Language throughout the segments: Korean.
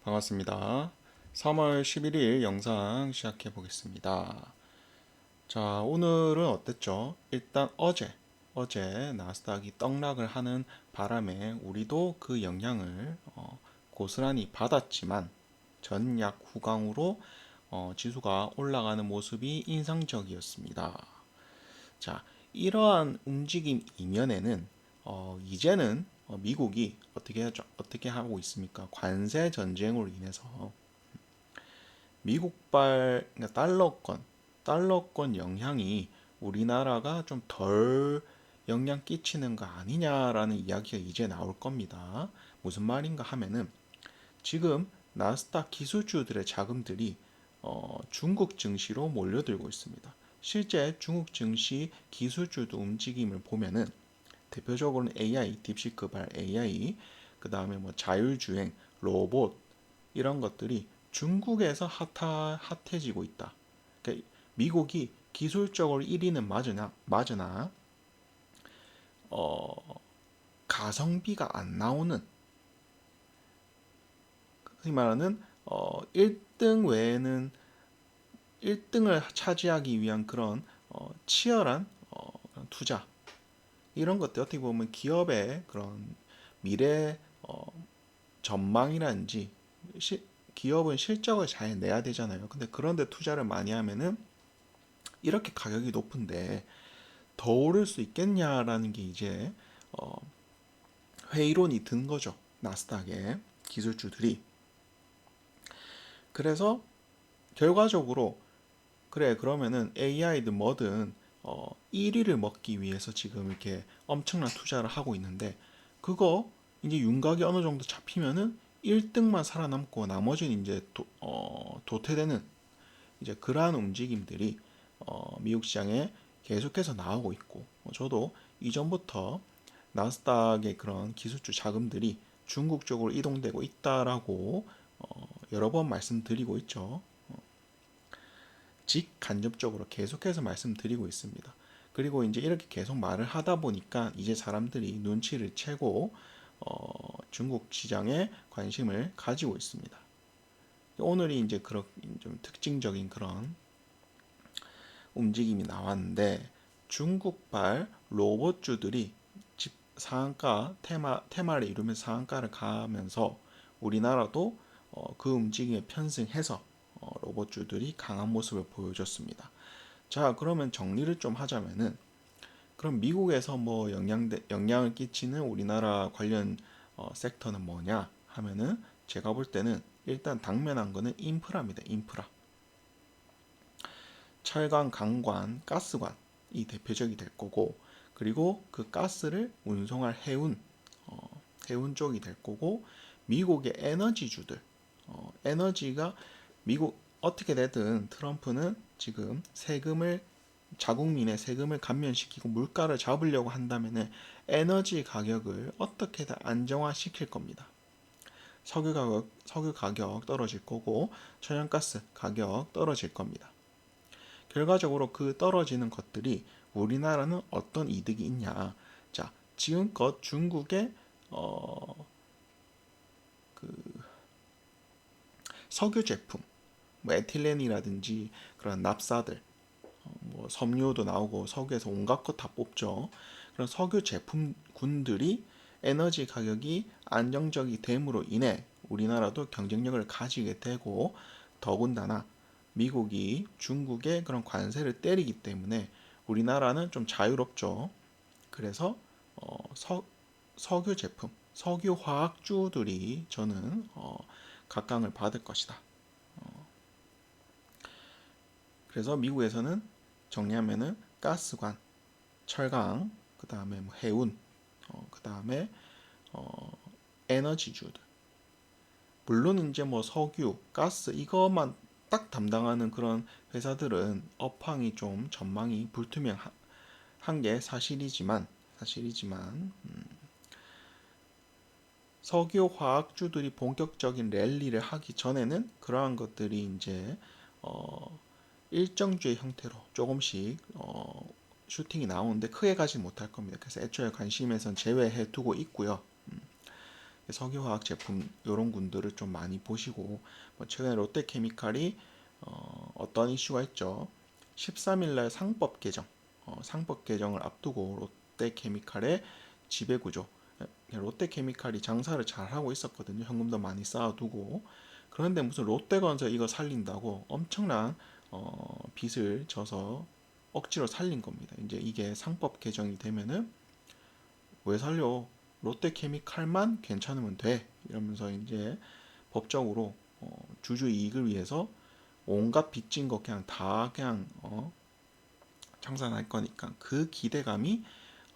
반갑습니다. 3월 11일 영상 시작해 보겠습니다. 자, 오늘은 어땠죠? 일단 어제 나스닥이 떡락을 하는 바람에 우리도 그 영향을 고스란히 받았지만 전약 후강으로 지수가 올라가는 모습이 인상적이었습니다. 자, 이러한 움직임 이면에는 이제는 미국이 어떻게 하고 있습니까? 관세 전쟁으로 인해서 미국발 그러니까 달러권 영향이 우리나라가 좀 덜 영향 끼치는 거 아니냐라는 이야기가 이제 나올 겁니다. 무슨 말인가 하면은 지금 나스닥 기술주들의 자금들이 중국 증시로 몰려들고 있습니다. 실제 중국 증시 기술주도 움직임을 보면은 대표적으로는 AI, 딥시크발 AI, 그 다음에 뭐 자율주행, 로봇 이런 것들이 중국에서 핫해지고 있다. 그러니까 미국이 기술적으로 1위는 맞으나 어, 가성비가 안 나오는, 흔히 말하는 1등 외에는 1등을 차지하기 위한 그런 치열한 투자, 이런 것들 어떻게 보면 기업의 그런 미래 전망이라든지 기업은 실적을 잘 내야 되잖아요. 근데 그런데 투자를 많이 하면은 이렇게 가격이 높은데 더 오를 수 있겠냐라는 게 이제 어, 회의론이 든 거죠. 나스닥의 기술주들이. 그래서 결과적으로 그래 그러면은 AI든 뭐든 1위를 먹기 위해서 지금 이렇게 엄청난 투자를 하고 있는데, 그거 이제 윤곽이 어느 정도 잡히면은 1등만 살아남고 나머지는 이제 도태되는 이제 그러한 움직임들이 미국 시장에 계속해서 나오고 있고, 저도 이전부터 나스닥의 그런 기술주 자금들이 중국 쪽으로 이동되고 있다라고 여러 번 말씀드리고 있죠. 직간접적으로 계속해서 말씀드리고 있습니다. 그리고 이제 이렇게 계속 말을 하다 보니까 이제 사람들이 눈치를 채고 중국 시장에 관심을 가지고 있습니다. 오늘이 이제 그런 좀 특징적인 그런 움직임이 나왔는데, 중국발 로봇주들이 집 상한가 테마를 이루면서 상한가를 가면서 우리나라도 그 움직임에 편승해서 로봇주들이 강한 모습을 보여줬습니다. 자, 그러면 정리를 좀 하자면은, 그럼 미국에서 뭐 영향을 끼치는 우리나라 관련 섹터는 뭐냐 하면은, 제가 볼 때는 일단 당면한 거는 인프라입니다. 인프라. 철강, 강관, 가스관이 대표적이 될 거고, 그리고 그 가스를 운송할 해운 쪽이 될 거고, 미국의 에너지주들, 에너지가 미국 어떻게 되든 트럼프는 지금 자국민의 세금을 감면시키고 물가를 잡으려고 한다면은 에너지 가격을 어떻게든 안정화시킬 겁니다. 석유 가격 떨어질 거고, 천연가스 가격 떨어질 겁니다. 결과적으로 그 떨어지는 것들이 우리나라는 어떤 이득이 있냐? 자, 지금껏 중국의 그 석유 제품, 뭐 에틸렌이라든지 그런 납사들, 뭐 섬유도 나오고 석유에서 온갖 것 다 뽑죠. 그런 석유 제품군들이 에너지 가격이 안정적이 됨으로 인해 우리나라도 경쟁력을 가지게 되고, 더군다나 미국이 중국의 그런 관세를 때리기 때문에 우리나라는 좀 자유롭죠. 그래서 석유 제품, 석유 화학주들이 저는 각광을 받을 것이다. 그래서 미국에서는 정리하면은 가스관, 철강, 그 다음에 뭐 해운, 그 다음에 에너지주들. 물론 이제 뭐 석유, 가스 이것만 딱 담당하는 그런 회사들은 업황이 좀 전망이 불투명한 게 사실이지만 석유 화학주들이 본격적인 랠리를 하기 전에는 그러한 것들이 이제 일정주의 형태로 조금씩 슈팅이 나오는데 크게 가지 못할 겁니다. 그래서 애초에 관심에선 제외해 두고 있고요. 석유화학 제품 이런 군들을 좀 많이 보시고 뭐 최근에 롯데케미칼이 어떤 이슈가 있죠. 13일날 상법 개정, 상법 개정을 앞두고 롯데케미칼의 지배구조, 롯데케미칼이 장사를 잘 하고 있었거든요. 현금도 많이 쌓아두고. 그런데 무슨 롯데건설 이거 살린다고 엄청난 빚을 져서 억지로 살린 겁니다. 이제 이게 상법 개정이 되면은 왜 살려? 롯데케미칼만 괜찮으면 돼. 이러면서 이제 법적으로 주주 이익을 위해서 온갖 빚진 거 그냥 다 그냥 청산할 거니까 그 기대감이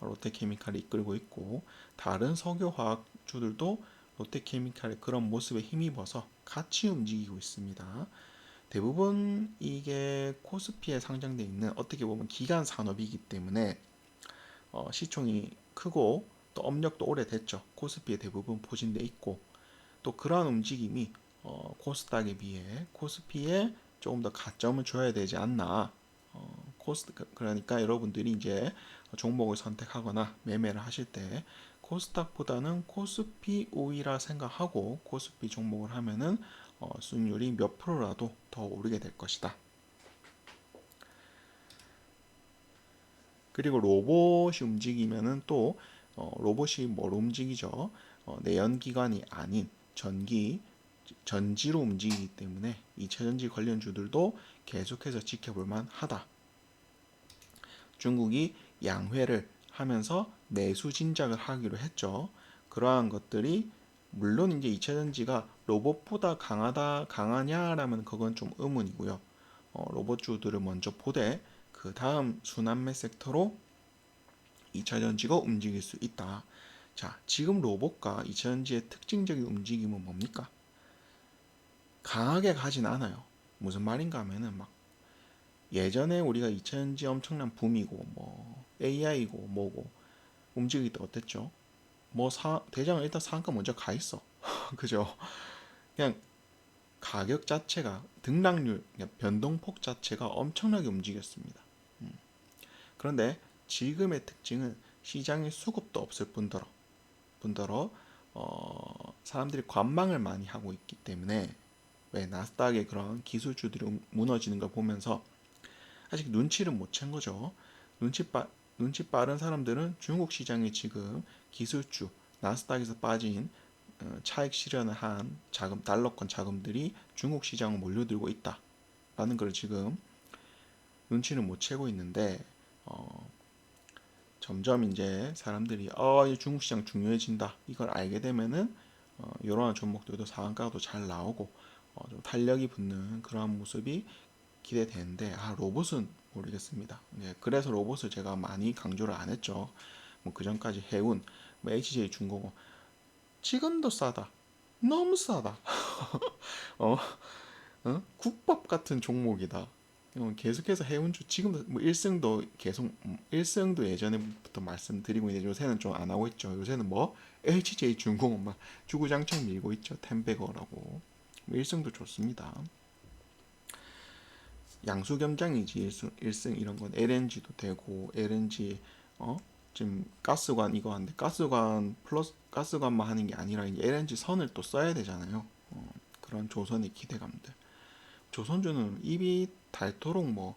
롯데케미칼이 이끌고 있고 다른 석유화학주들도 롯데케미칼의 그런 모습에 힘입어서 같이 움직이고 있습니다. 대부분 이게 코스피에 상장돼 있는 어떻게 보면 기간 산업이기 때문에 시총이 크고 또 업력도 오래됐죠. 코스피에 대부분 포진돼 있고 또 그러한 움직임이 코스닥에 비해 코스피에 조금 더 가점을 줘야 되지 않나. 그러니까 여러분들이 이제 종목을 선택하거나 매매를 하실 때 코스닥보다는 코스피 우위라 생각하고 코스피 종목을 하면은 수익률이 몇 프로라도 더 오르게 될 것이다. 그리고 로봇이 움직이면은 또 로봇이 뭘 움직이죠? 내연기관이 아닌 전지로 움직이기 때문에 2차전지 관련주들도 계속해서 지켜볼 만하다. 중국이 양회를 하면서 내수 진작을 하기로 했죠. 그러한 것들이 물론 이제 2차전지가 로봇보다 강하냐라면 그건 좀 의문이고요. 로봇주들을 먼저 보되 그 다음 순환매 섹터로 2차전지가 움직일 수 있다. 자, 지금 로봇과 2차전지의 특징적인 움직임은 뭡니까? 강하게 가진 않아요. 무슨 말인가 하면은 막 예전에 우리가 2차전지 엄청난 붐이고 뭐 AI고 뭐고 움직일 때 어땠죠? 뭐 대장은 일단 상한가 먼저 가 있어. 그죠? 그냥 가격 자체가 등락률, 변동폭 자체가 엄청나게 움직였습니다. 그런데 지금의 특징은 시장에 수급도 없을 뿐더러 사람들이 관망을 많이 하고 있기 때문에 왜 나스닥의 그런 기술주들이 무너지는 걸 보면서 아직 눈치를 못 챈 거죠. 눈치 빠른 사람들은 중국 시장에 지금 기술주 나스닥에서 빠진 차익 실현을 한 자금 달러권 자금들이 중국 시장을 몰려들고 있다라는 걸 지금 눈치는 못 채고 있는데 점점 이제 사람들이 중국 시장 중요해진다 이걸 알게 되면은 이러한 종목들도 상한가도 잘 나오고 좀 탄력이 붙는 그러한 모습이 기대되는데 로봇은 모르겠습니다. 그래서 로봇을 제가 많이 강조를 안 했죠. 뭐 그전까지 해운, 뭐 HJ 중공업 지금도 싸다. 너무 싸다. 어, 국밥 같은 종목이다. 계속해서 해운주 지금도 뭐 1승도 계속 1승도 예전에부터 말씀드리고 있는데 요새는 좀 안 하고 있죠. 요새는 뭐 HJ 중공업 막 주구장창 밀고 있죠. 템베거라고. 1승도 좋습니다. 양수겸장이지 1승 이런 건 LNG도 되고 LNG 지금 가스관 이거 하는데 가스관 플러스 가스관만 하는 게 아니라 이제 LNG 선을 또 써야 되잖아요. 그런 조선의 기대감들. 조선주는 입이 닳도록 뭐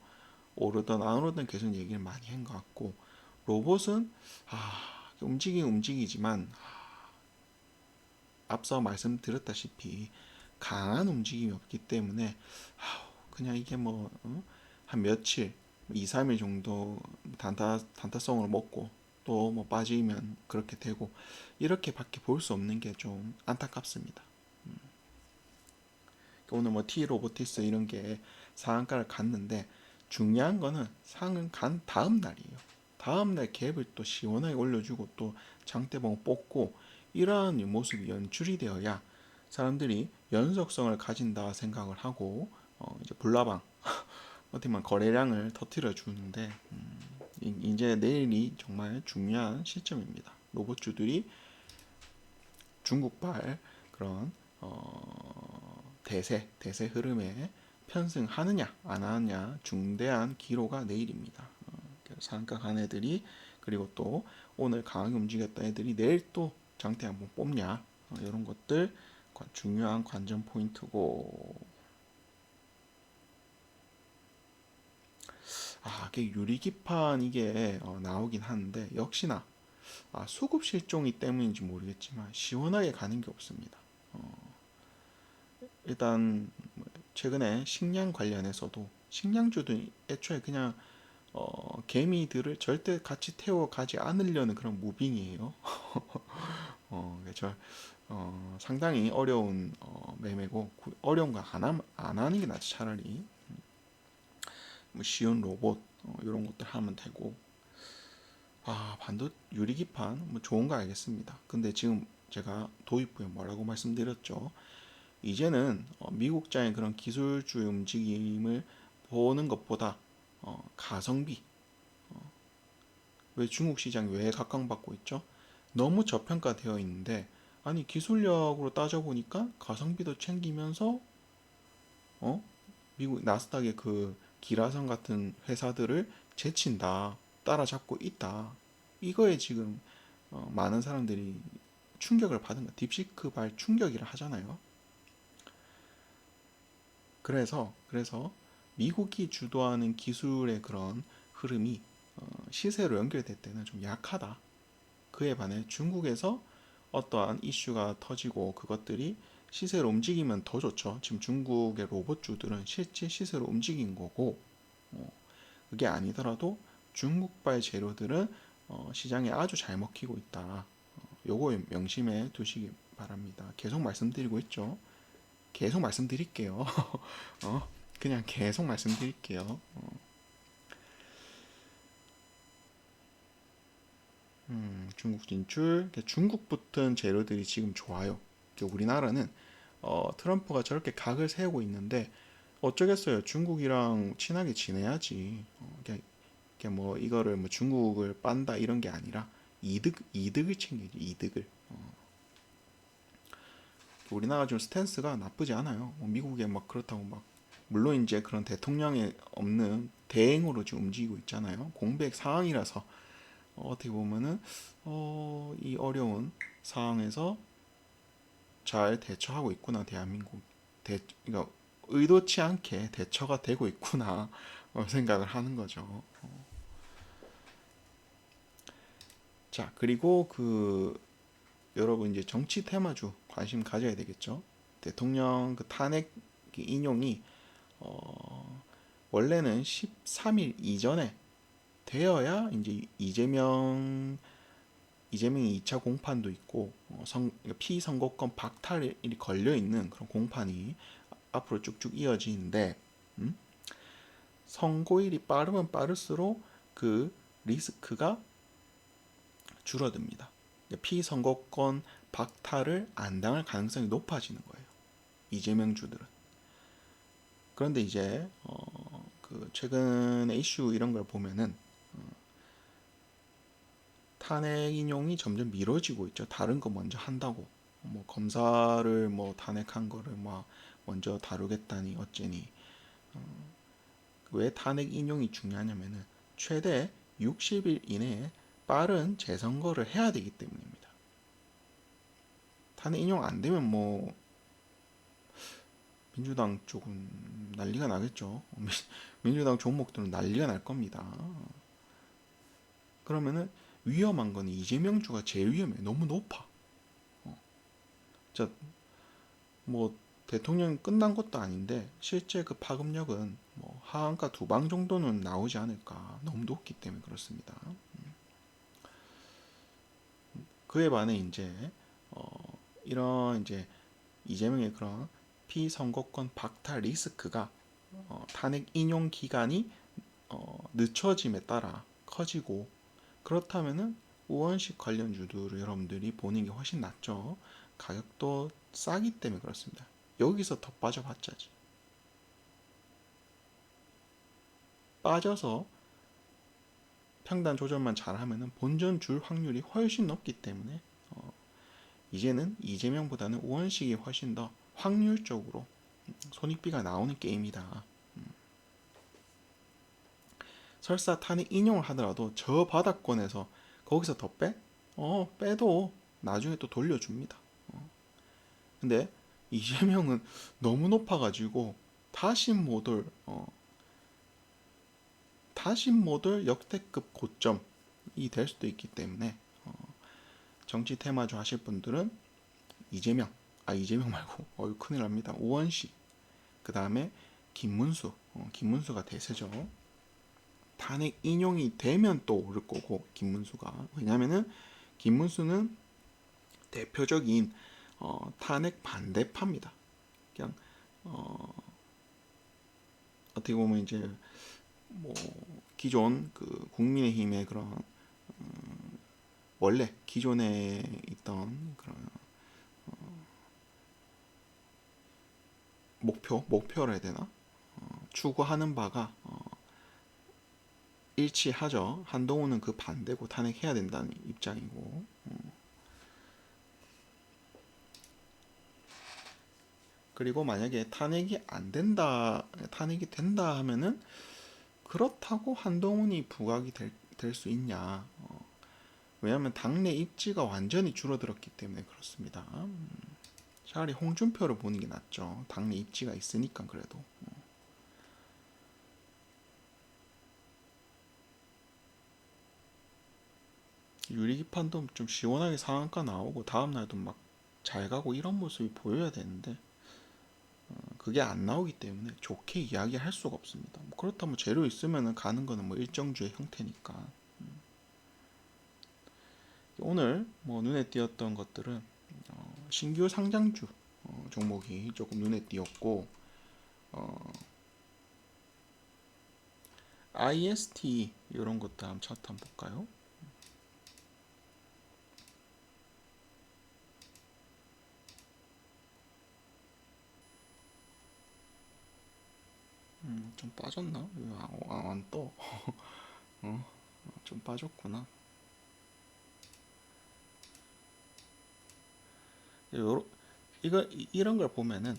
오르던 안 오르던 계속 얘기를 많이 한 것 같고 로봇은 움직이긴 움직이지만 앞서 말씀드렸다시피 강한 움직임이 없기 때문에 그냥 이게 뭐 한 며칠 2, 3일 정도 단타성으로 먹고 또 뭐 빠지면 그렇게 되고 이렇게밖에 볼 수 없는 게 좀 안타깝습니다. 오늘 뭐 T로보티스 이런 게 상한가를 갔는데 중요한 거는 상은 간 다음 날이에요. 다음 날 갭을 또 시원하게 올려주고 또 장대봉 뽑고 이러한 모습이 연출이 되어야 사람들이 연속성을 가진다 생각을 하고 이제 불나방 어떻게만 거래량을 터뜨려 주는데 이제 내일이 정말 중요한 시점입니다. 로봇주들이 중국발 그런 대세 흐름에 편승하느냐 안 하느냐 중대한 기로가 내일입니다. 상한가 간 애들이 그리고 또 오늘 강하게 움직였던 애들이 내일 또 장대 한번 뽑냐 이런 것들 중요한 관전 포인트고. 이게 유리기판 이게 나오긴 하는데 역시나 수급 실종이 때문인지 모르겠지만 시원하게 가는 게 없습니다. 일단 최근에 식량 관련해서도 식량주도 애초에 그냥 개미들을 절대 같이 태워 가지 않으려는 그런 무빙이에요. 그래서 상당히 어려운 매매고 어려운 거 안 하는 게 낫지. 차라리 뭐 쉬운 로봇 이런 것들 하면 되고. 반도 유리기판 뭐 좋은 거 알겠습니다. 근데 지금 제가 도입부에 뭐라고 말씀드렸죠? 이제는 미국장의 그런 기술주의 움직임을 보는 것보다 가성비, 왜 중국 시장이 왜 각광받고 있죠? 너무 저평가되어 있는데 아니 기술력으로 따져보니까 가성비도 챙기면서 미국 나스닥의 그 기라성 같은 회사들을 제친다, 따라잡고 있다. 이거에 지금 많은 사람들이 충격을 받은 거, 딥시크발 충격이라 하잖아요. 그래서 미국이 주도하는 기술의 그런 흐름이 시세로 연결될 때는 좀 약하다. 그에 반해 중국에서 어떠한 이슈가 터지고 그것들이 시세로 움직이면 더 좋죠. 지금 중국의 로봇주들은 실제 시세로 움직인 거고, 그게 아니더라도 중국발 재료들은 시장에 아주 잘 먹히고 있다. 요거 명심해 두시기 바랍니다. 계속 말씀드리고 있죠. 계속 말씀드릴게요. 그냥 계속 말씀드릴게요. 중국 진출. 중국 붙은 재료들이 지금 좋아요. 우리나라는 트럼프가 저렇게 각을 세우고 있는데 어쩌겠어요. 중국이랑 친하게 지내야지. 뭐 이거를 뭐 중국을 빤다 이런 게 아니라 이득을 챙겨야지. 이득을. 우리나라 좀 스탠스가 나쁘지 않아요. 미국에 막 그렇다고 막 물론 이제 그런 대통령에 없는 대행으로 지금 움직이고 있잖아요. 공백 상황이라서 어떻게 보면은 이 어려운 상황에서 잘 대처하고 있구나 대한민국. 그러니까 의도치 않게 대처가 되고 있구나 생각을 하는 거죠. 자, 그리고 여러분 이제 정치 테마주 관심 가져야 되겠죠. 대통령 그 탄핵 인용이 원래는 13일 이전에 되어야 이제 이재명이 2차 공판도 있고 피선거권 박탈이 걸려 있는 그런 공판이 앞으로 쭉쭉 이어지는데, 선고일이 빠르면 빠를수록 그 리스크가 줄어듭니다. 피선거권 박탈을 안 당할 가능성이 높아지는 거예요. 이재명 주들은. 그런데 이제 그 최근의 이슈 이런 걸 보면은 탄핵 인용이 점점 미뤄지고 있죠. 다른 거 먼저 한다고. 뭐 검사를 뭐 탄핵한 거를 막 먼저 다루겠다니 어째니. 왜 탄핵 인용이 중요하냐면은 최대 60일 이내에 빠른 재선거를 해야 되기 때문입니다. 탄핵 인용 안 되면 뭐 민주당 쪽은 난리가 나겠죠. 민주당 종목들은 난리가 날 겁니다. 그러면은 위험한 건 이재명 주가 제일 위험해. 너무 높아. 자, 뭐 대통령 끝난 것도 아닌데 실제 그 파급력은 뭐 하한가 두 방 정도는 나오지 않을까. 너무 높기 때문에 그렇습니다. 그에 반해 이제 이런 이제 이재명의 그런 피선거권 박탈 리스크가 탄핵 인용 기간이 늦춰짐에 따라 커지고, 그렇다면은 우원식 관련주들을 여러분들이 보는 게 훨씬 낫죠. 가격도 싸기 때문에 그렇습니다. 여기서 더 빠져봤자지. 빠져서 평단 조절만 잘하면은 본전 줄 확률이 훨씬 높기 때문에 이제는 이재명보다는 우원식이 훨씬 더 확률적으로 손익비가 나오는 게임이다. 설사 탄핵 인용을 하더라도 저 바닥권에서 거기서 더 빼? 빼도 나중에 또 돌려줍니다. 근데 이재명은 너무 높아가지고 다신 모돌 역대급 고점이 될 수도 있기 때문에 정치 테마주 하실 분들은 이재명 말고 큰일 납니다. 우원식, 그 다음에 김문수가 대세죠. 탄핵 인용이 되면 또 오를 거고, 김문수가. 왜냐면은 김문수는 대표적인 탄핵 반대파입니다. 그냥 어떻게 보면 이제 뭐 기존 그 국민의힘의 그런 원래 기존에 있던 그런 목표를 해야 되나? 추구하는 바가 일치하죠. 한동훈은 그 반대고 탄핵해야 된다는 입장이고. 그리고 만약에 탄핵이 된다 하면은 그렇다고 한동훈이 부각이 될 수 있냐? 왜냐하면 당내 입지가 완전히 줄어들었기 때문에 그렇습니다. 차라리 홍준표를 보는 게 낫죠. 당내 입지가 있으니까 그래도. 유리기판도 좀 시원하게 상한가 나오고 다음날도 막 잘 가고 이런 모습이 보여야 되는데 그게 안 나오기 때문에 좋게 이야기할 수가 없습니다. 뭐 그렇다면 재료 있으면 가는 거는 뭐 일정주의 형태니까. 오늘 뭐 눈에 띄었던 것들은 신규 상장주 종목이 조금 눈에 띄었고 IST 이런 것도 한번 차트 한번 볼까요? 좀 빠졌나? 안 떠. 좀 빠졌구나. 이런 걸 보면은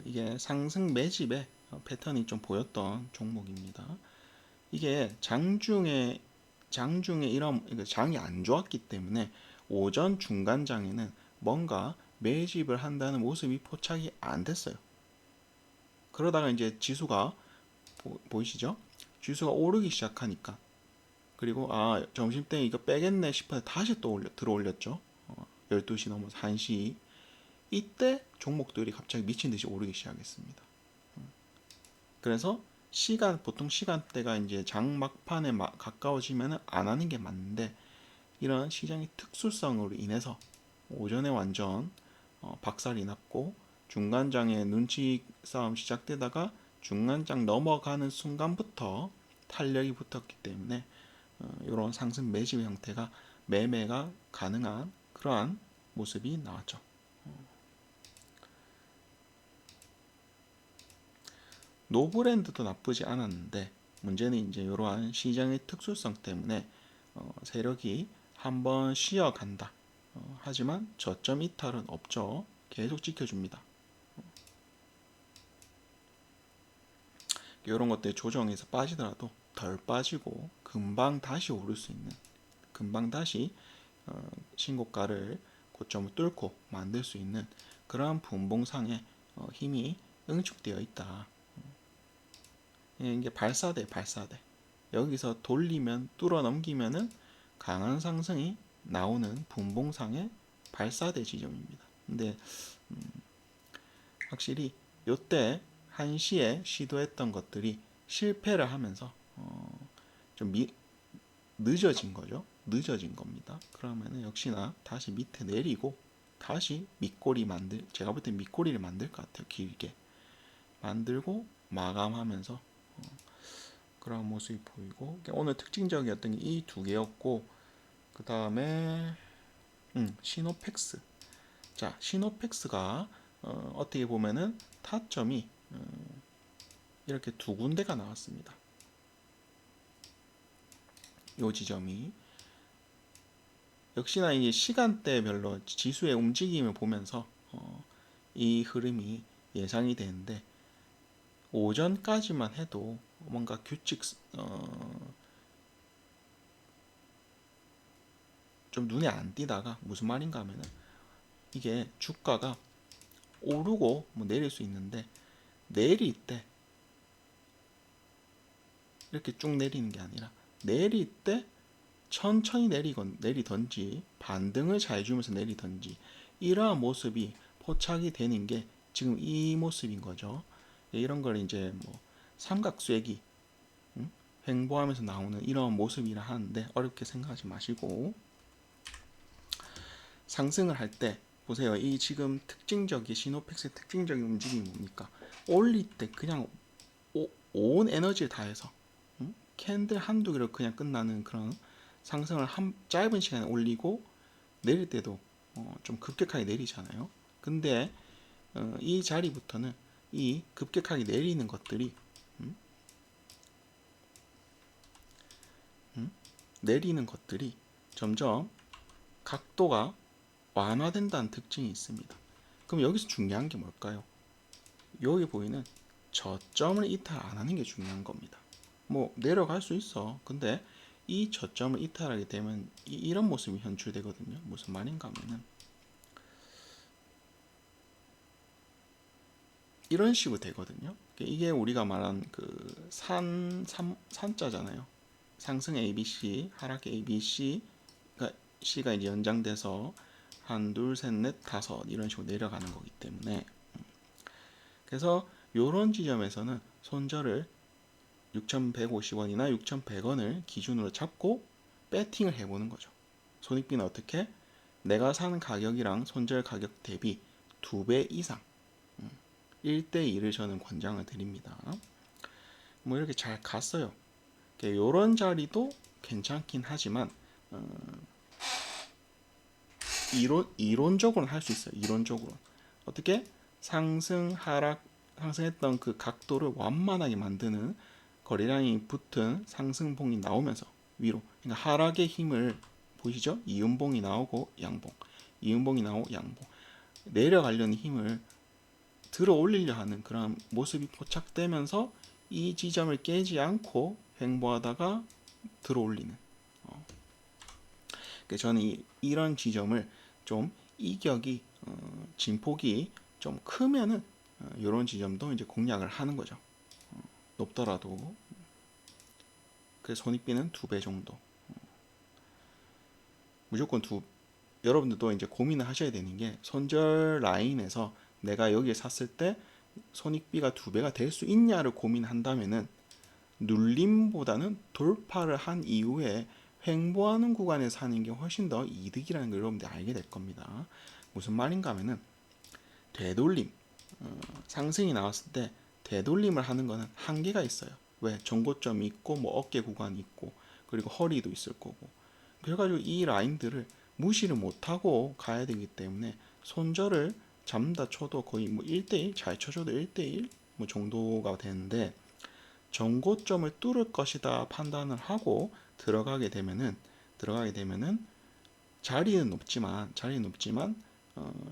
이게 상승 매집의 패턴이 좀 보였던 종목입니다. 이게 장중에 이런 장이 안 좋았기 때문에 오전 중간장에는 뭔가 매집을 한다는 모습이 포착이 안 됐어요. 그러다가 이제 지수가 보이시죠? 지수가 오르기 시작하니까 그리고 점심때 이거 빼겠네 싶어서 다시 또 들어올렸죠. 12시 넘어서 1시 이때 종목들이 갑자기 미친 듯이 오르기 시작했습니다. 그래서 보통 시간대가 이제 장 막판에 가까워지면 안 하는 게 맞는데 이런 시장의 특수성으로 인해서 오전에 완전 박살이 났고 중간장에 눈치 싸움 시작되다가 중간장 넘어가는 순간부터 탄력이 붙었기 때문에 이런 상승 매집 형태가 매매가 가능한 그러한 모습이 나왔죠. 노브랜드도 나쁘지 않았는데 문제는 이제 이러한 시장의 특수성 때문에 세력이 한번 쉬어간다. 하지만 저점 이탈은 없죠. 계속 지켜줍니다. 이런 것들 조정에서 빠지더라도 덜 빠지고 금방 다시 오를 수 있는, 금방 다시 신고가를 고점을 뚫고 만들 수 있는 그러한 분봉상에 힘이 응축되어 있다. 이게 발사대. 여기서 돌리면 뚫어 넘기면은 강한 상승이 나오는 분봉상의 발사대 지점입니다. 근데 확실히 요때 1시에 시도했던 것들이 실패를 하면서 좀 늦어진 거죠. 늦어진 겁니다. 그러면은 역시나 다시 밑에 내리고 다시 제가 볼 때 밑꼬리를 만들 것 같아요. 길게 만들고 마감하면서 그런 모습이 보이고 오늘 특징적이었던 게 이 두 개였고 그 다음에 시노펙스. 자, 시노펙스가 어떻게 보면은 타점이 이렇게 두 군데가 나왔습니다. 요 지점이 역시나 이 시간대별로 지수의 움직임을 보면서 이 흐름이 예상이 되는데 오전까지만 해도 뭔가 좀 눈에 안 띄다가 무슨 말인가 하면은 이게 주가가 오르고 뭐 내릴 수 있는데, 내릴 때 이렇게 쭉 내리는 게 아니라 내릴 때 천천히 내리던지 반등을 잘 주면서 내리던지, 이러한 모습이 포착이 되는 게 지금 이 모습인 거죠. 이런 걸 이제 뭐 삼각쇠기 횡보하면서 나오는 이런 모습이라 하는데, 어렵게 생각하지 마시고, 상승을 할 때 보세요. 이 지금 특징적인 시노펙스의 특징적인 움직임이 뭡니까? 올릴 때 그냥 온 에너지를 다해서 캔들 한두 개로 그냥 끝나는 그런 상승을 짧은 시간에 올리고, 내릴 때도 좀 급격하게 내리잖아요. 근데 이 자리부터는 이 급격하게 내리는 것들이 내리는 것들이 점점 각도가 완화된다는 특징이 있습니다. 그럼 여기서 중요한 게 뭘까요? 여기 보이는 저점을 이탈 안 하는 게 중요한 겁니다. 뭐 내려갈 수 있어. 근데 이 저점을 이탈하게 되면 이런 모습이 현출되거든요. 무슨 말인가 하면은 이런 식으로 되거든요. 이게 우리가 말한 그 산자잖아요. 상승 ABC, 하락 ABC가 C가 이제 연장돼서 한, 둘, 셋, 넷, 다섯 이런 식으로 내려가는 거기 때문에, 그래서 이런 지점에서는 손절을 6,150원이나 6,100원을 기준으로 잡고 배팅을 해보는 거죠. 손익비는 어떻게? 내가 사는 가격이랑 손절 가격 대비 2배 이상 1대1을 저는 권장을 드립니다. 뭐 이렇게 잘 갔어요. 이런 자리도 괜찮긴 하지만 이론적으로는 할 수 있어요. 이론적으로 어떻게 상승했던 그 각도를 완만하게 만드는 거래량이 붙은 상승봉이 나오면서 위로, 그러니까 하락의 힘을 보시죠? 이음봉이 나오고 양봉, 이음봉이 나오고 양봉, 내려가려는 힘을 들어 올리려 하는 그런 모습이 포착되면서 이 지점을 깨지 않고 횡보하다가 들어 올리는. 저는 이런 지점을 좀 이격이 진폭이 좀 크면은 이런 지점도 이제 공략을 하는 거죠. 높더라도. 그래서 손익비는 2배 정도. 무조건 여러분들도 이제 고민을 하셔야 되는 게, 손절 라인에서 내가 여기에 샀을 때 손익비가 2배가 될 수 있냐를 고민한다면은, 눌림보다는 돌파를 한 이후에 횡보하는 구간에 사는 게 훨씬 더 이득이라는 걸 여러분들 알게 될 겁니다. 무슨 말인가 하면은, 되돌림, 상승이 나왔을 때 되돌림을 하는 거는 한계가 있어요. 왜? 전고점이 있고 뭐 어깨 구간이 있고 그리고 허리도 있을 거고, 그래가지고 이 라인들을 무시를 못하고 가야 되기 때문에 손절을 잡는다 쳐도 거의 뭐 1대1, 잘 쳐줘도 1대1 뭐 정도가 되는데, 전고점을 뚫을 것이다 판단을 하고 들어가게 되면은 자리는 높지만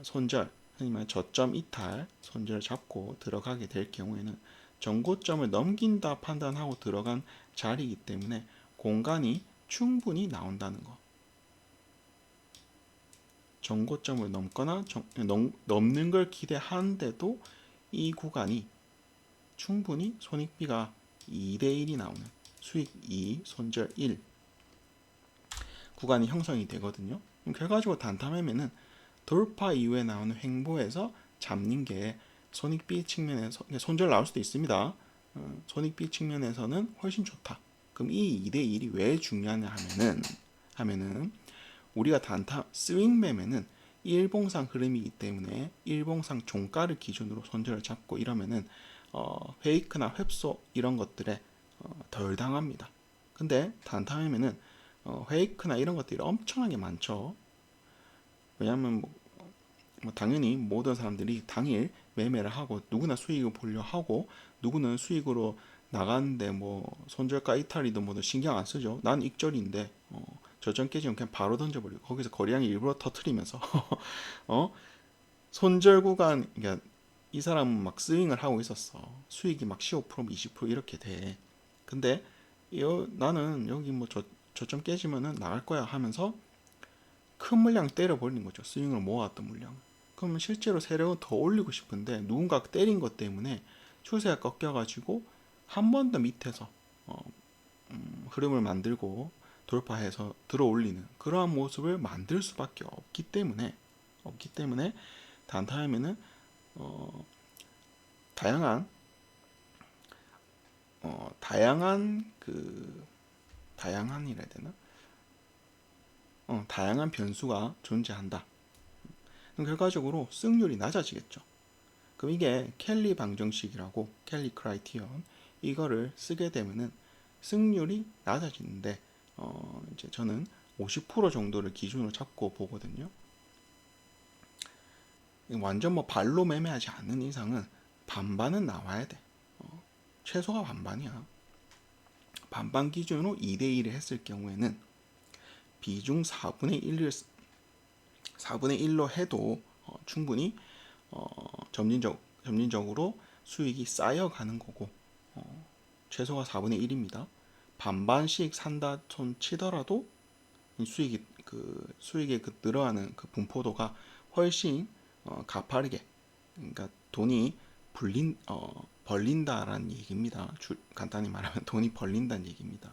손절, 흔히 말해 저점 이탈, 손절 잡고 들어가게 될 경우에는 전고점을 넘긴다 판단하고 들어간 자리이기 때문에 공간이 충분히 나온다는 거. 전고점을 넘거나 넘는 걸 기대하는데도 이 구간이 충분히 손익비가 2대1이 나오는, 수익 2, 손절 1 구간이 형성이 되거든요. 결과적으로 단타매매는 돌파 이후에 나오는 횡보에서 잡는 게 손익비 측면에서, 손절 나올 수도 있습니다. 손익비 측면에서는 훨씬 좋다. 그럼 이 2대1이 왜 중요하냐 하면은 우리가 단타 스윙 매매는 일봉상 흐름이기 때문에 일봉상 종가를 기준으로 손절을 잡고 이러면은 페이크나 웹소 이런 것들에 덜 당합니다. 근데 단타 매매는 페이크나 이런 것들이 엄청나게 많죠. 왜냐하면 뭐 당연히 모든 사람들이 당일 매매를 하고 누구나 수익을 보려 하고, 누구는 수익으로 나가는데 뭐 손절가 이탈이든 뭐든 신경 안 쓰죠. 난 익절인데 저점 깨지면 그냥 바로 던져버리고 거기서 거래량이 일부러 터트리면서 손절 구간, 그러니까 이 사람은 막 스윙을 하고 있었어. 수익이 막 15% 20% 이렇게 돼. 근데 나는 여기 뭐 저점 깨지면은 나갈 거야 하면서 큰 물량 때려버리는 거죠. 스윙을 모아왔던 물량. 그러면 실제로 세력은 더 올리고 싶은데 누군가 때린 것 때문에 추세가 꺾여가지고 한 번 더 밑에서 흐름을 만들고 돌파해서 들어 올리는 그러한 모습을 만들 수밖에 없기 때문에 단타임에는 다양한 다양한이라 해야 되나? 다양한 변수가 존재한다. 그럼 결과적으로 승률이 낮아지겠죠. 그럼 이게 켈리 방정식이라고 켈리 크라이티언 이거를 쓰게 되면은 승률이 낮아지는데 이제 저는 50% 정도를 기준으로 잡고 보거든요. 완전 뭐 발로 매매하지 않는 이상은 반반은 나와야 돼. 최소가 반반이야. 반반 기준으로 2대1을 했을 경우에는 비중 4분의 1로 해도 충분히 점진적으로 수익이 쌓여가는 거고 최소가 4분의 1입니다. 반반씩 산다 손 치더라도 수익의 그 늘어나는 그 분포도가 훨씬 가파르게 그러니까 돈이 벌린다라는 얘기입니다. 간단히 말하면 돈이 벌린다는 얘기입니다.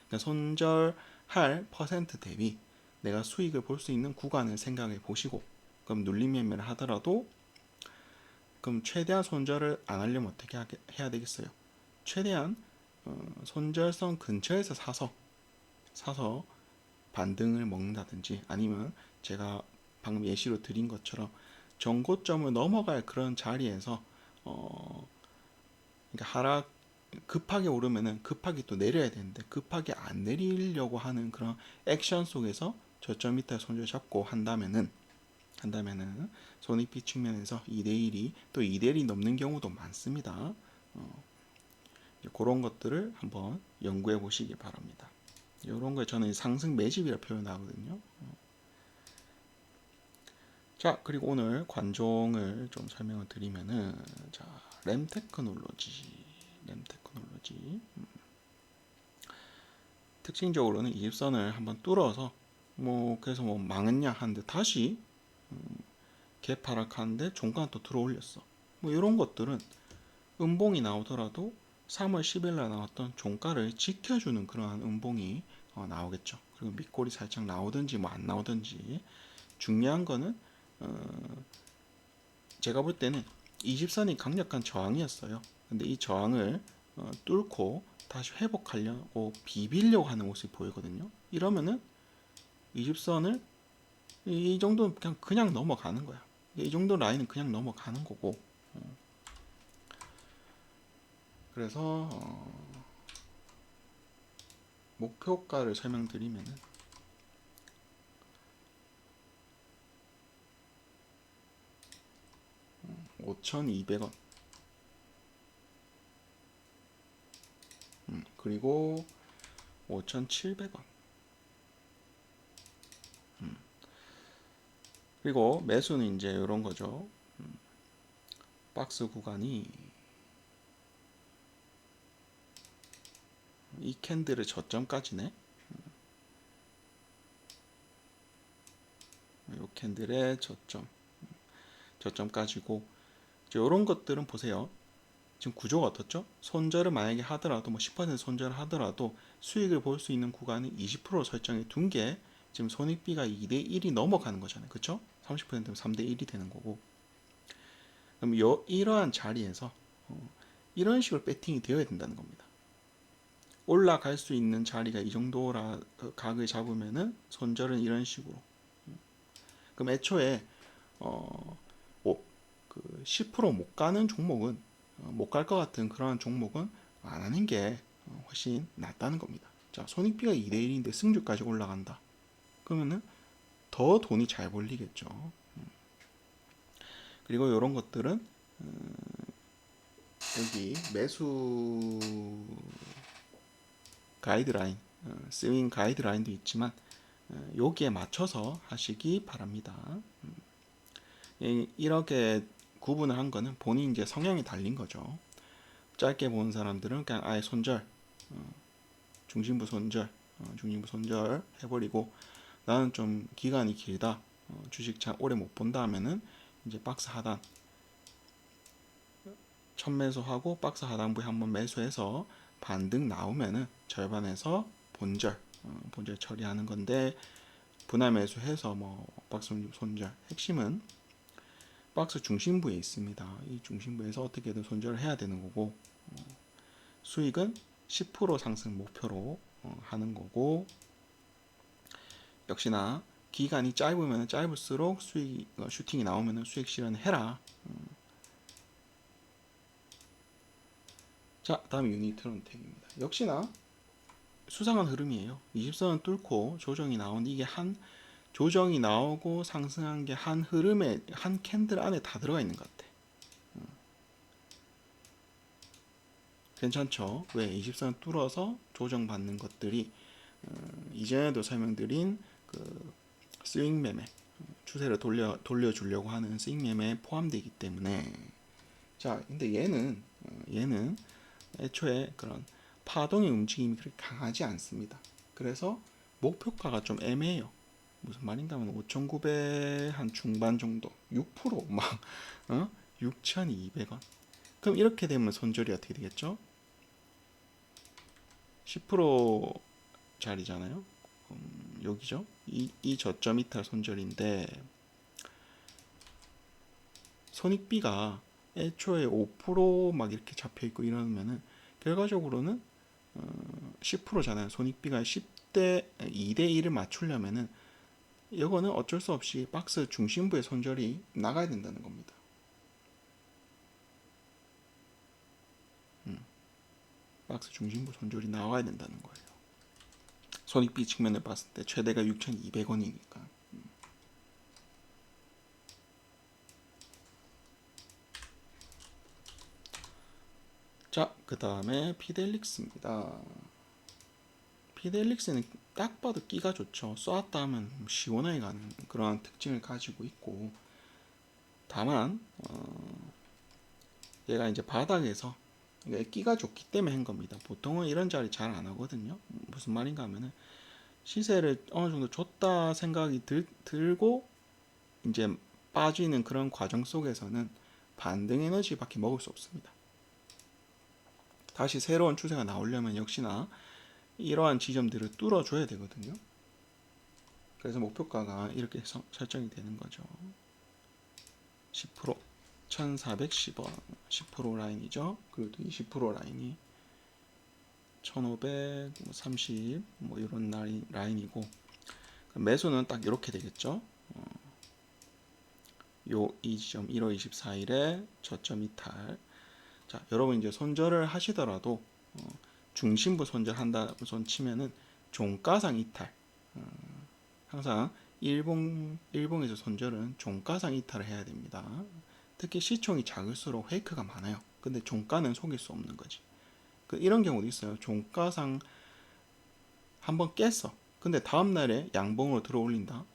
그러니까 손절할 퍼센트 대비 내가 수익을 볼 수 있는 구간을 생각해 보시고 그럼 눌림 매매를 하더라도 그럼 최대한 손절을 안 하려면 어떻게 해야 되겠어요? 최대한 손절선 근처에서 사서 반등을 먹는다든지 아니면 제가 방금 예시로 드린 것처럼 정고점을 넘어갈 그런 자리에서 그러니까 하락 급하게 오르면은 급하게 또 내려야 되는데 급하게 안 내리려고 하는 그런 액션 속에서 저점 밑에 손절 잡고 한다면은 손익비 측면에서 2대1이 또 2대1이 넘는 경우도 많습니다. 그런 것들을 한번 연구해 보시기 바랍니다. 이런 걸 저는 상승 매집이라 표현하거든요. 자, 그리고 오늘 관종을 좀 설명을 드리면은 자, 램테크놀로지 특징적으로는 20선을 한번 뚫어서 그래서 망했냐 하는데 다시 개파락하는데 종가는 또 들어 올렸어. 이런 것들은 음봉이 나오더라도 3월 10일 날 나왔던 종가를 지켜주는 그러한 음봉이 나오겠죠. 그리고 밑골이 살짝 나오든지 안 나오든지 중요한 거는 제가 볼 때는 20선이 강력한 저항이었어요. 근데 이 저항을 뚫고 다시 회복하려고 비비려고 하는 모습이 보이거든요. 이러면은 20선을 이 정도는 그냥 넘어가는 거야. 이 정도 라인은 그냥 넘어가는 거고. 그래서 목표가를 설명드리면은 5,200원 그리고 5,700원 그리고 매수는 이제 이런 거죠. 박스 구간이 이 캔들의 저점까지네. 이 캔들의 저점까지고 이런 것들은 보세요. 지금 구조가 어떻죠? 손절을 만약에 하더라도 10% 손절을 하더라도 수익을 볼 수 있는 구간이 20% 설정해 둔 게 지금 손익비가 2대1이 넘어가는 거잖아요. 그렇죠? 30%면 3대1이 되는 거고. 그럼 이러한 자리에서 이런 식으로 배팅이 되어야 된다는 겁니다. 올라갈 수 있는 자리가 이 정도라 각을 잡으면은 손절은 이런 식으로. 그럼 애초에 10%못 가는 종목은 못 갈 것 같은 그런 종목은 안 하는 게 훨씬 낫다는 겁니다. 자, 손익비가 2대1인데 승주까지 올라간다. 그러면은 더 돈이 잘 벌리겠죠. 그리고 이런 것들은 여기 매수 가이드라인, 스윙 가이드라인도 있지만 여기에 맞춰서 하시기 바랍니다. 이렇게 구분을 한 거는 본인 이제 성향이 달린 거죠. 짧게 보는 사람들은 그냥 아예 손절, 중심부 손절 해버리고 나는 좀 기간이 길다, 주식 잘 오래 못 본다 하면은 이제 박스 하단 첫 매수하고 박스 하단부에 한번 매수해서 반등 나오면은 절반에서 본절 본절 처리하는 건데, 분할 매수해서 뭐 박스 손절, 핵심은 박스 중심부에 있습니다. 이 중심부에서 어떻게든 손절을 해야 되는 거고, 수익은 10% 상승 목표로 하는 거고, 역시나 기간이 짧으면 짧을수록 수익 슈팅이 나오면 수익 실현을 해라. 자, 다음 유니트론텍입니다. 역시나 수상한 흐름이에요. 20선을 뚫고 조정이 나온, 이게 한 조정이 나오고 상승한 게 한 흐름에 한 캔들 안에 다 들어가 있는 것 같아. 괜찮죠? 왜 20선을 뚫어서 조정받는 것들이 이전에도 설명드린 그 스윙 매매, 추세를 돌려주려고 하는 스윙 매매에 포함되기 때문에. 자, 근데 얘는 애초에 그런 파동의 움직임이 그렇게 강하지 않습니다. 그래서 목표가가 좀 애매해요. 무슨 말인가 하면 5,900 한 중반 정도, 6%막 6,200원. 그럼 이렇게 되면 손절이 어떻게 되겠죠? 10%짜리잖아요. 여기죠. 이 저점 이탈 손절인데, 손익비가 애초에 5% 이렇게 잡혀 있고 이러면은 결과적으로는 10%잖아요. 손익비가 10대 2대 1을 맞추려면은 이거는 어쩔 수 없이 박스 중심부의 손절이 나가야 된다는 겁니다. 박스 중심부 손절이 나와야 된다는 거예요. 손익비 측면을 봤을 때 최대가 6,200원이니까. 자, 그 다음에 피델릭스입니다. 피델릭스는 딱 봐도 끼가 좋죠. 쏘았다 하면 시원하게 가는 그런 특징을 가지고 있고, 다만 얘가 이제 바닥에서 끼가 좋기 때문에 한 겁니다. 보통은 이런 자리 잘 안 하거든요. 무슨 말인가 하면은 시세를 어느 정도 줬다 생각이 들고 이제 빠지는 그런 과정 속에서는 반등 에너지밖에 먹을 수 없습니다. 다시 새로운 추세가 나오려면 역시나 이러한 지점들을 뚫어줘야 되거든요. 그래서 목표가가 이렇게 설정이 되는 거죠. 10% 1410원 10% 라인이죠. 그리고 또 20% 라인이 1530 뭐 이런 라인이고, 매수는 딱 이렇게 되겠죠. 이 지점 1월 24일에 저점 이탈. 자, 여러분 이제 손절을 하시더라도 중심부 손절한다 손 치면은 종가상 이탈. 항상 일봉에서 손절은 종가상 이탈을 해야 됩니다. 특히 시총이 작을수록 페이크가 많아요. 근데 종가는 속일 수 없는 거지. 이런 경우도 있어요. 종가상 한번 깼어. 근데 다음날에 양봉으로 들어 올린다.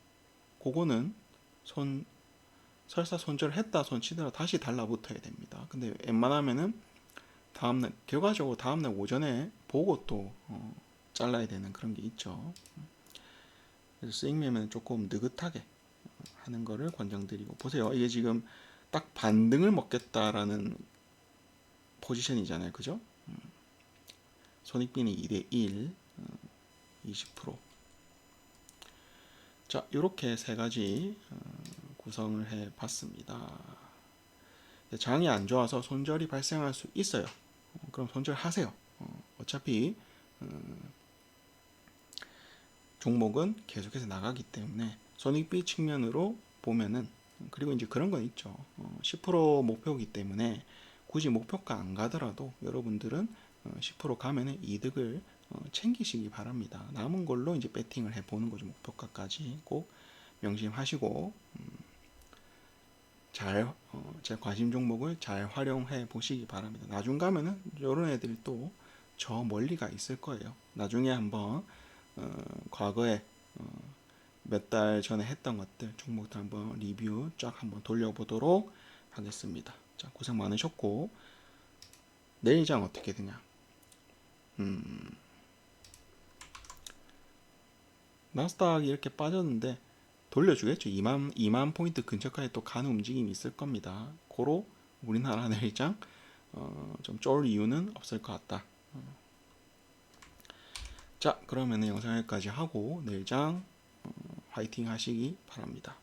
그거는 설사 손절을 했다 손 치더라도 다시 달라붙어야 됩니다. 근데 웬만하면은 다음날, 결과적으로 다음날 오전에 보고 또 잘라야 되는 그런 게 있죠. 그래서 스윙 매매는 조금 느긋하게 하는 거를 권장드리고, 보세요. 이게 지금 딱 반등을 먹겠다라는 포지션이잖아요. 그죠? 손익비는 2대1 20%. 자, 이렇게 세 가지 구성을 해 봤습니다. 장이 안 좋아서 손절이 발생할 수 있어요. 그럼 손절하세요. 어차피 종목은 계속해서 나가기 때문에 손익비 측면으로 보면은, 그리고 이제 그런 건 있죠. 10% 목표이기 때문에 굳이 목표가 안 가더라도 여러분들은 10% 가면은 이득을 챙기시기 바랍니다. 남은 걸로 이제 배팅을 해보는 거죠. 목표가까지 꼭 명심하시고 제 관심 종목을 잘 활용해 보시기 바랍니다. 나중 가면은 이런 애들이 또 저 멀리가 있을 거예요. 나중에 한번 과거에 몇 달 전에 했던 것들 종목들 한번 리뷰 쫙 한번 돌려보도록 하겠습니다. 자, 고생 많으셨고, 내일 장 어떻게 되냐? 나스닥이 이렇게 빠졌는데 돌려주겠죠. 2만 포인트 근처까지 또 가는 움직임이 있을 겁니다. 고로 우리나라 내일장 좀 쫄 이유는 없을 것 같다. 자, 그러면 영상 여기까지 하고 내일장 화이팅 하시기 바랍니다.